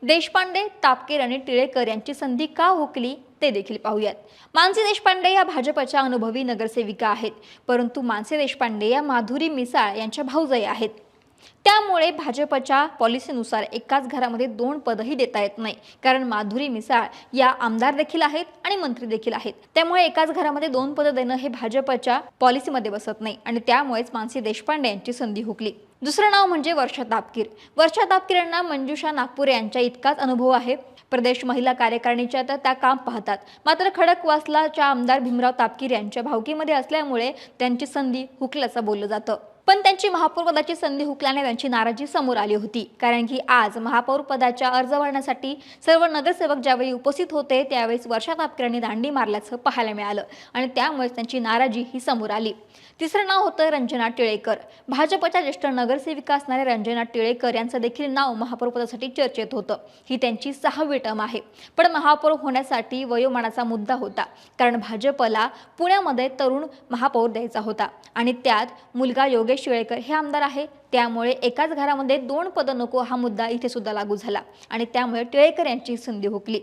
देशपांडे, तापकीर आणि टिळेकर यांची संधी का हुकली ते देखील पाहूयात। मानसी देशपांडे या भाजपच्या अनुभवी नगरसेविका आहेत, परंतु मानसी देशपांडे या माधुरी मिसाळ यांच्या भाऊजाई आहेत। त्यामुळे भाजपच्या पॉलिसीनुसार एकाच घरामध्ये दोन पदही देता येत नाही, कारण माधुरी मिसाळ या आमदार देखील आहेत आणि मंत्री देखील आहेत। त्यामुळे एकाच घरामध्ये दोन पद देणं हे भाजपच्या पॉलिसीमध्ये बसत नाही आणि त्यामुळेच मानसी देशपांडे यांची संधी हुकली। दुसरं नाव म्हणजे वर्षा तापकीर। वर्षा तापकीर यांना मंजुषा नागपूर यांच्या इतकाच अनुभव आहे। प्रदेश महिला कार्यकारिणीच्या तर त्या काम पाहतात, मात्र खडकवासलाच्या आमदार भीमराव तापकीर यांच्या भावकीमध्ये असल्यामुळे त्यांची संधी हुकल्याचं बोललं जातं। पण त्यांची महापौर पदाची संधी हुकल्याने त्यांची नाराजी समोर आली होती, कारण की आज महापौर पदाच्या अर्ज भरण्यासाठी सर्व नगरसेवक ज्यावेळी उपस्थित होते त्यावेळेस वर्षा तापकीरांनी दांडी मारल्याचं पाहायला मिळालं आणि त्यामुळे त्यांची नाराजी ही समोर आली। तिसरं नाव होतं रंजना टिळेकर। भाजपच्या ज्येष्ठ नगरसेविका असणाऱ्या रंजना टिळेकर यांचं देखील नाव महापौर पदासाठी चर्चेत होतं। ही त्यांची 6वी टर्म आहे, पण महापौर होण्यासाठी वयोमानाचा मुद्दा होता, कारण भाजपला पुण्यामध्ये तरुण महापौर द्यायचा होता आणि त्यात मुलगा योगेश टिळेकर हे आमदार आहे। त्यामुळे एकाच घरामध्ये दोन पद नको हा मुद्दा इथे सुद्धा लागू झाला आणि त्यामुळे टिळेकर यांची संधी हुकली।